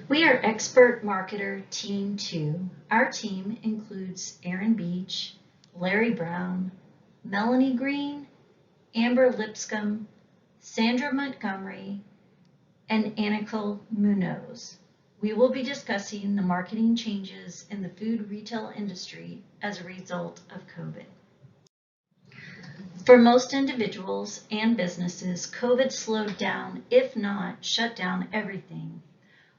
We are Expert Marketer Team 2. Our team includes Aaron Beach, Larry Brown, Melanie Green, Amber Lipscomb, Sandra Montgomery, and Anikel Munoz. We will be discussing the marketing changes in the food retail industry as a result of COVID. For most individuals and businesses, COVID slowed down, if not shut down everything.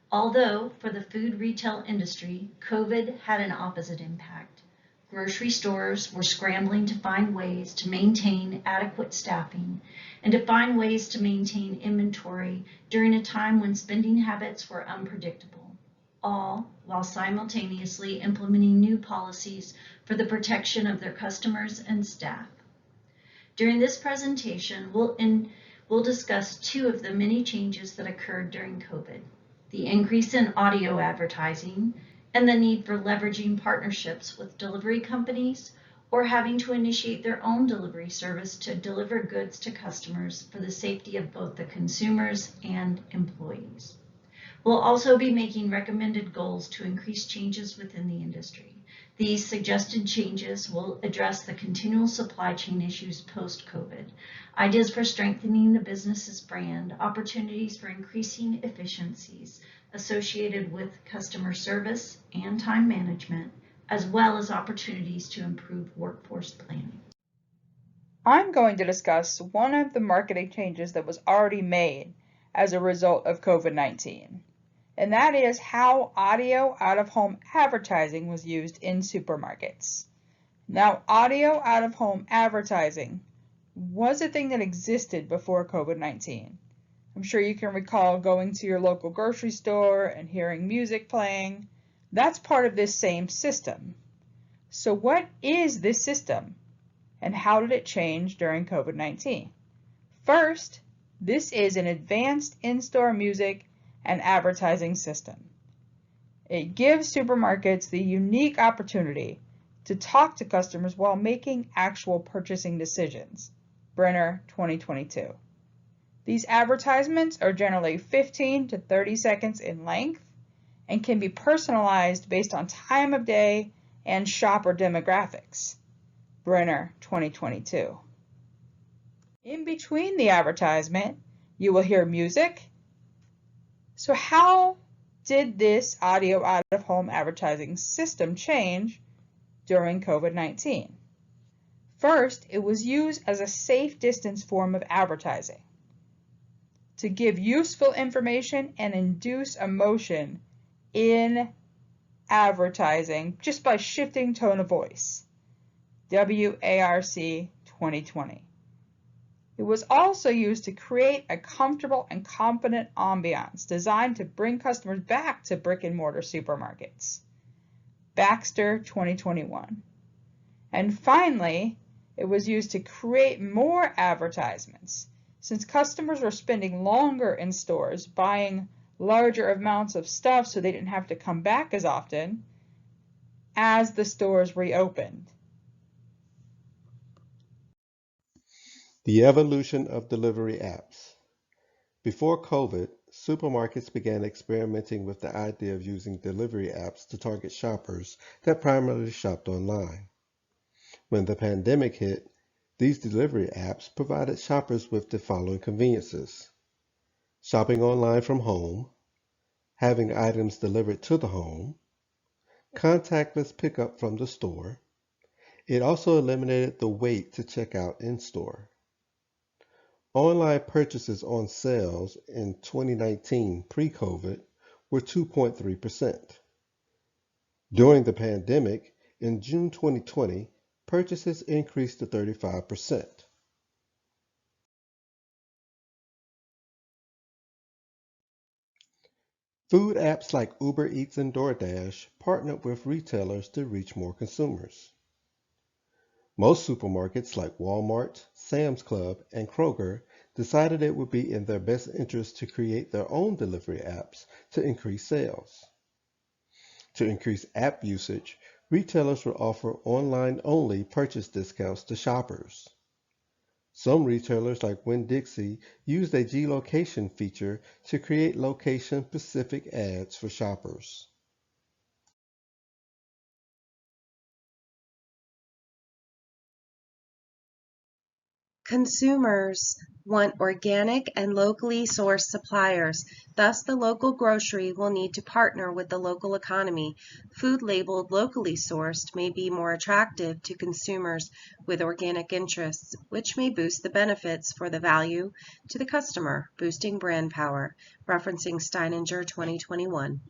Although for the food retail industry, COVID had an opposite impact. Grocery stores were scrambling to find ways to maintain adequate staffing and to find ways to maintain inventory during a time when spending habits were unpredictable, all while simultaneously implementing new policies for the protection of their customers and staff. During this presentation, we'll discuss two of the many changes that occurred during COVID: the increase in audio advertising and the need for leveraging partnerships with delivery companies or having to initiate their own delivery service to deliver goods to customers for the safety of both the consumers and employees. We'll also be making recommended goals to increase changes within the industry. These suggested changes will address the continual supply chain issues post-COVID, ideas for strengthening the business's brand, opportunities for increasing efficiencies associated with customer service and time management, as well as opportunities to improve workforce planning. I'm going to discuss one of the marketing changes that was already made as a result of COVID-19. And that is how audio out-of-home advertising was used in supermarkets. Now, audio out-of-home advertising was a thing that existed before COVID-19. I'm sure you can recall going to your local grocery store and hearing music playing. That's part of this same system. So what is this system, and how did it change during COVID-19? First, this is an advanced in-store music and advertising system. It gives supermarkets the unique opportunity to talk to customers while making actual purchasing decisions. Brenner, 2022. These advertisements are generally 15 to 30 seconds in length and can be personalized based on time of day and shopper demographics. Brenner, 2022. In between the advertisement, you will hear music. So how did this audio out-of-home advertising system change during COVID-19? First, it was used as a safe distance form of advertising to give useful information and induce emotion in advertising just by shifting tone of voice. WARC 2020. It was also used to create a comfortable and confident ambiance designed to bring customers back to brick-and-mortar supermarkets. Baxter 2021. And finally, it was used to create more advertisements since customers were spending longer in stores buying larger amounts of stuff so they didn't have to come back as often as the stores reopened. The evolution of delivery apps. Before COVID, supermarkets began experimenting with the idea of using delivery apps to target shoppers that primarily shopped online. When the pandemic hit, these delivery apps provided shoppers with the following conveniences: shopping online from home, having items delivered to the home, contactless pickup from the store. It also eliminated the wait to check out in store. Online purchases on sales in 2019 pre-COVID were 2.3%. During the pandemic, in June 2020, purchases increased to 35%. Food apps like Uber Eats and DoorDash partnered with retailers to reach more consumers. Most supermarkets like Walmart, Sam's Club, and Kroger decided it would be in their best interest to create their own delivery apps to increase sales. To increase app usage, retailers would offer online-only purchase discounts to shoppers. Some retailers like Winn-Dixie used a geolocation feature to create location-specific ads for shoppers. Consumers want organic and locally sourced suppliers. Thus, the local grocery will need to partner with the local economy. Food labeled locally sourced may be more attractive to consumers with organic interests, which may boost the benefits for the value to the customer, boosting brand power, referencing Steininger 2021.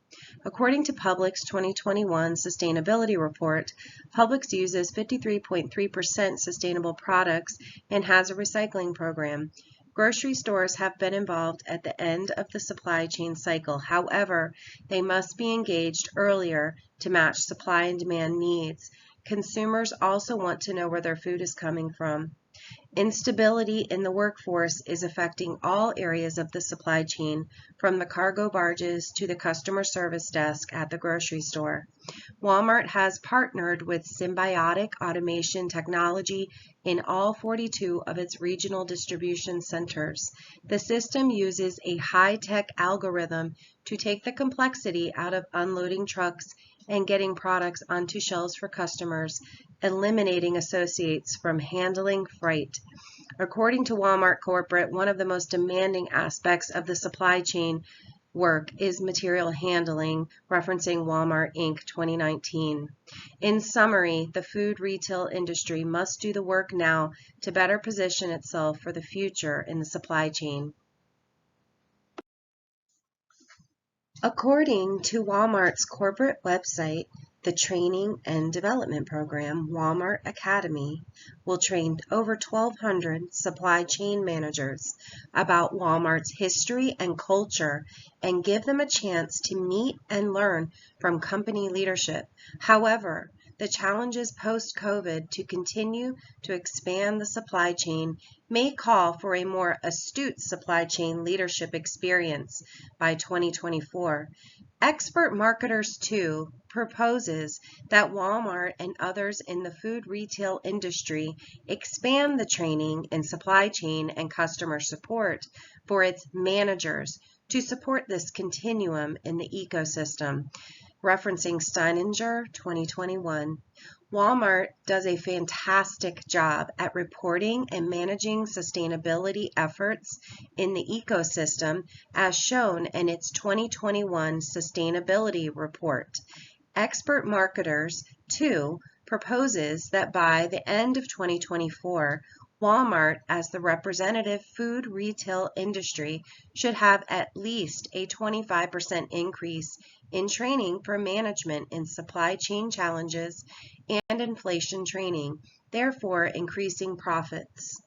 According to Publix 2021 Sustainability Report, Publix uses 53.3% sustainable products and has a recycling program. Grocery stores have been involved at the end of the supply chain cycle. However, they must be engaged earlier to match supply and demand needs. Consumers also want to know where their food is coming from. Instability in the workforce is affecting all areas of the supply chain, from the cargo barges to the customer service desk at the grocery store. Walmart has partnered with Symbiotic Automation Technology in all 42 of its regional distribution centers. The system uses a high-tech algorithm to take the complexity out of unloading trucks and getting products onto shelves for customers, eliminating associates from handling freight. According to Walmart Corporate, one of the most demanding aspects of the supply chain work is material handling, referencing Walmart Inc. 2019. In summary, the food retail industry must do the work now to better position itself for the future in the supply chain. According to Walmart's corporate website, the Training and Development Program, Walmart Academy, will train over 1,200 supply chain managers about Walmart's history and culture and give them a chance to meet and learn from company leadership. However, the challenges post-COVID to continue to expand the supply chain may call for a more astute supply chain leadership experience by 2024. Expert Marketers 2 proposes that Walmart and others in the food retail industry expand the training in supply chain and customer support for its managers to support this continuum in the ecosystem. Referencing Steininger 2021. Walmart does a fantastic job at reporting and managing sustainability efforts in the ecosystem, as shown in its 2021 Sustainability Report. Expert Marketers 2 proposes that by the end of 2024, Walmart, as the representative food retail industry, should have at least a 25% increase in training for management in supply chain challenges and inflation training, therefore increasing profits.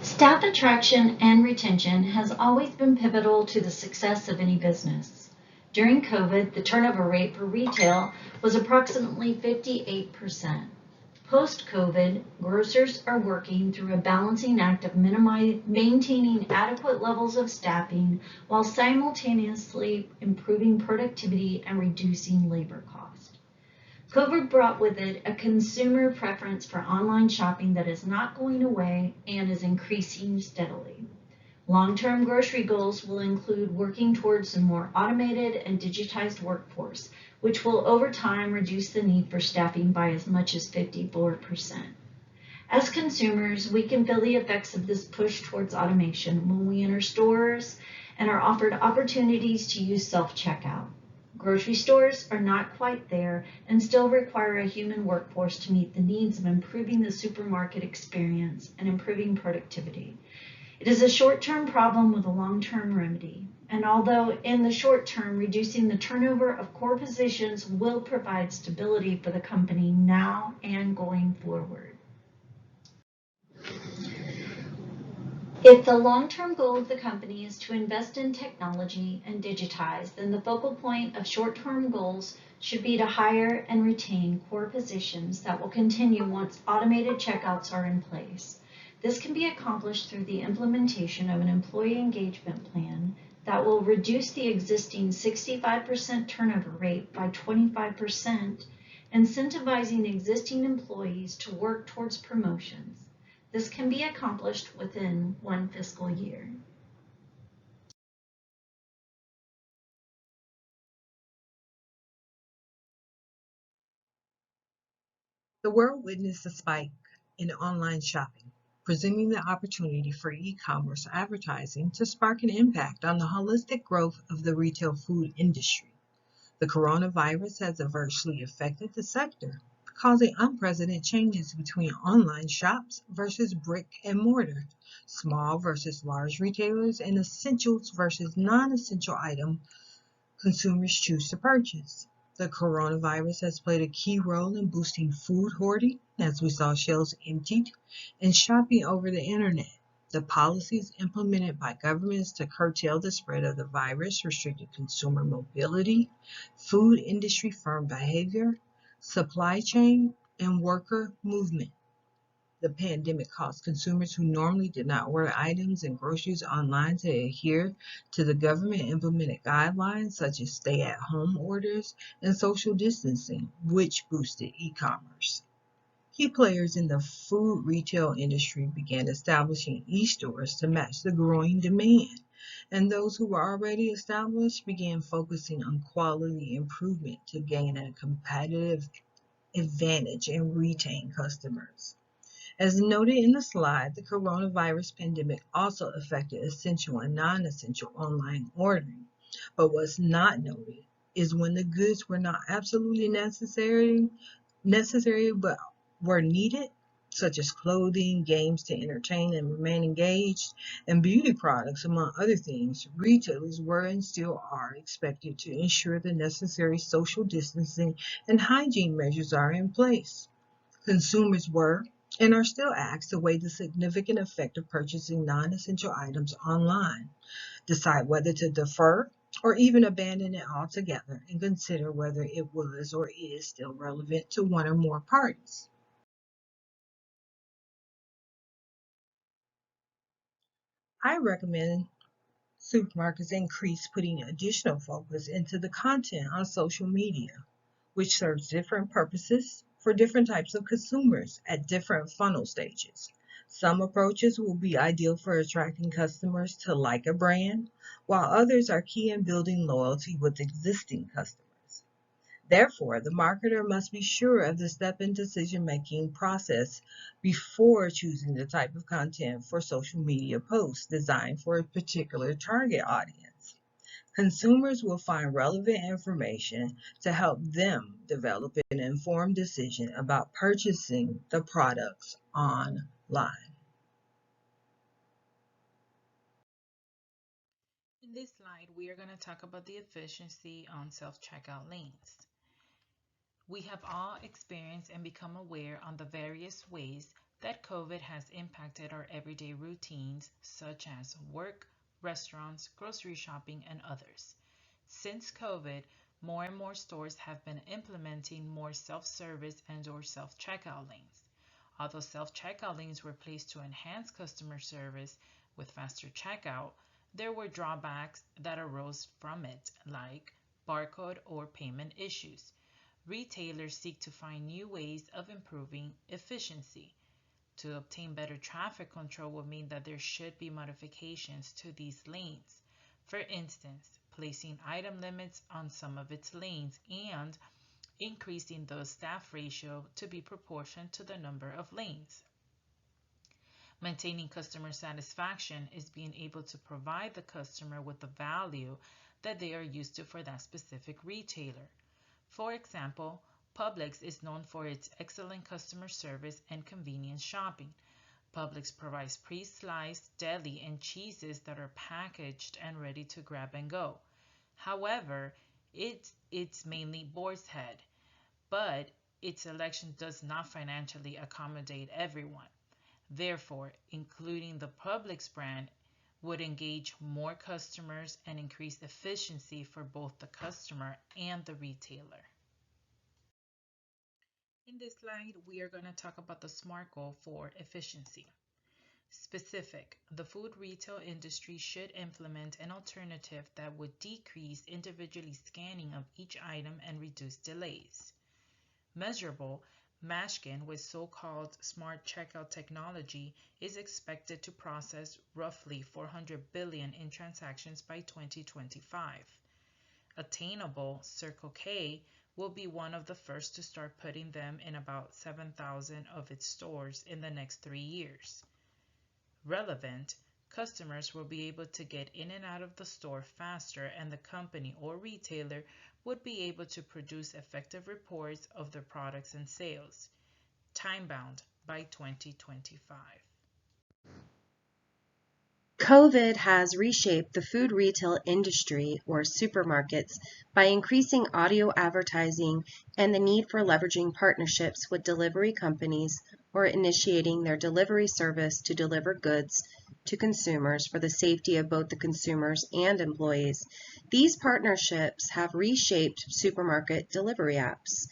Staff attraction and retention has always been pivotal to the success of any business. During COVID, the turnover rate for retail was approximately 58%. Post-COVID, grocers are working through a balancing act of maintaining adequate levels of staffing while simultaneously improving productivity and reducing labor costs. COVID brought with it a consumer preference for online shopping that is not going away and is increasing steadily. Long-term grocery goals will include working towards a more automated and digitized workforce, which will over time reduce the need for staffing by as much as 54%. As consumers, we can feel the effects of this push towards automation when we enter stores and are offered opportunities to use self-checkout. Grocery stores are not quite there and still require a human workforce to meet the needs of improving the supermarket experience and improving productivity. It is a short-term problem with a long-term remedy. And although in the short term, reducing the turnover of core positions will provide stability for the company now and going forward. If the long-term goal of the company is to invest in technology and digitize, then the focal point of short-term goals should be to hire and retain core positions that will continue once automated checkouts are in place. This can be accomplished through the implementation of an employee engagement plan that will reduce the existing 65% turnover rate by 25%, incentivizing existing employees to work towards promotions. This can be accomplished within one fiscal year. The world witnessed a spike in online shopping, presenting the opportunity for e-commerce advertising to spark an impact on the holistic growth of the retail food industry. The coronavirus has adversely affected the sector, causing unprecedented changes between online shops versus brick and mortar, small versus large retailers, and essentials versus non-essential items consumers choose to purchase. The coronavirus has played a key role in boosting food hoarding, as we saw shelves emptied, and shopping over the internet. The policies implemented by governments to curtail the spread of the virus restricted consumer mobility, food industry firm behavior, supply chain, and worker movement. The pandemic caused consumers who normally did not order items and groceries online to adhere to the government implemented guidelines such as stay at home orders and social distancing, which boosted e-commerce. Key players in the food retail industry began establishing e-stores to match the growing demand, and those who were already established began focusing on quality improvement to gain a competitive advantage and retain customers. As noted in the slide, the coronavirus pandemic also affected essential and non-essential online ordering. But what's not noted is when the goods were not absolutely necessary but were needed, such as clothing, games to entertain and remain engaged, and beauty products, among other things, retailers were and still are expected to ensure the necessary social distancing and hygiene measures are in place. Consumers were and are still asked to weigh the significant effect of purchasing non-essential items online, decide whether to defer or even abandon it altogether, and consider whether it was or is still relevant to one or more parties. I recommend supermarkets increase putting additional focus into the content on social media, which serves different purposes for different types of consumers at different funnel stages. Some approaches will be ideal for attracting customers to like a brand, while others are key in building loyalty with existing customers. Therefore, the marketer must be sure of the step in decision-making process before choosing the type of content for social media posts designed for a particular target audience. Consumers will find relevant information to help them develop an informed decision about purchasing the products online. In this slide, we are going to talk about the efficiency on self-checkout lanes. We have all experienced and become aware on the various ways that COVID has impacted our everyday routines, such as work, restaurants, grocery shopping, and others. Since COVID, more and more stores have been implementing more self-service and/or self-checkout lanes. Although self-checkout lanes were placed to enhance customer service with faster checkout, there were drawbacks that arose from it, like barcode or payment issues. Retailers seek to find new ways of improving efficiency. To obtain better traffic control would mean that there should be modifications to these lanes. For instance, placing item limits on some of its lanes and increasing the staff ratio to be proportioned to the number of lanes. Maintaining customer satisfaction is being able to provide the customer with the value that they are used to for that specific retailer. For example, Publix is known for its excellent customer service and convenience shopping. Publix provides pre-sliced deli and cheeses that are packaged and ready to grab and go. However, it's mainly Boar's Head, but its selection does not financially accommodate everyone. Therefore, including the Publix brand would engage more customers and increase efficiency for both the customer and the retailer. In this slide, we are going to talk about the SMART goal for efficiency. Specific, the food retail industry should implement an alternative that would decrease individually scanning of each item and reduce delays. Measurable, Mashkin with so-called smart checkout technology is expected to process roughly 400 billion in transactions by 2025. Attainable, Circle K will be one of the first to start putting them in about 7,000 of its stores in the next 3 years. Relevant, customers will be able to get in and out of the store faster, and the company or retailer would be able to produce effective reports of their products and sales. Time-bound by 2025. COVID has reshaped the food retail industry, or supermarkets, by increasing audio advertising and the need for leveraging partnerships with delivery companies or initiating their delivery service to deliver goods to consumers for the safety of both the consumers and employees. These partnerships have reshaped supermarket delivery apps.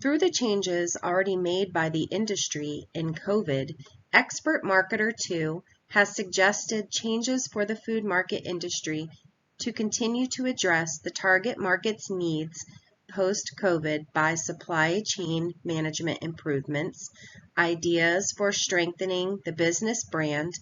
Through the changes already made by the industry in COVID, Expert Marketer 2 has suggested changes for the food market industry to continue to address the target market's needs post-COVID by supply chain management improvements, ideas for strengthening the business brand,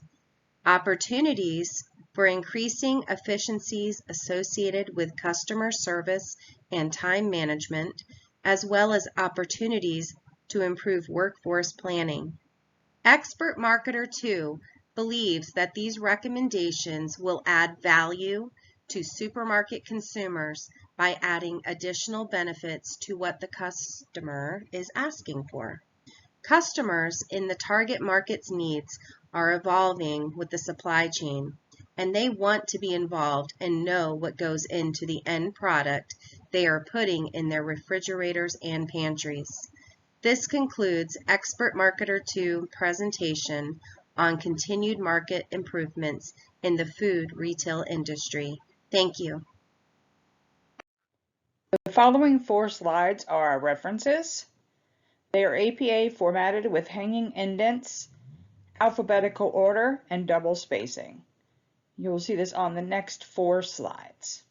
opportunities for increasing efficiencies associated with customer service and time management, as well as opportunities to improve workforce planning. Expert Marketer 2 believes that these recommendations will add value to supermarket consumers by adding additional benefits to what the customer is asking for. Customers in the target market's needs are evolving with the supply chain, and they want to be involved and know what goes into the end product they are putting in their refrigerators and pantries. This concludes Expert Marketer 2 presentation on continued market improvements in the food retail industry. Thank you. The following 4 slides are our references. They are APA formatted with hanging indents, alphabetical order, and double spacing. You will see this on the next 4 slides.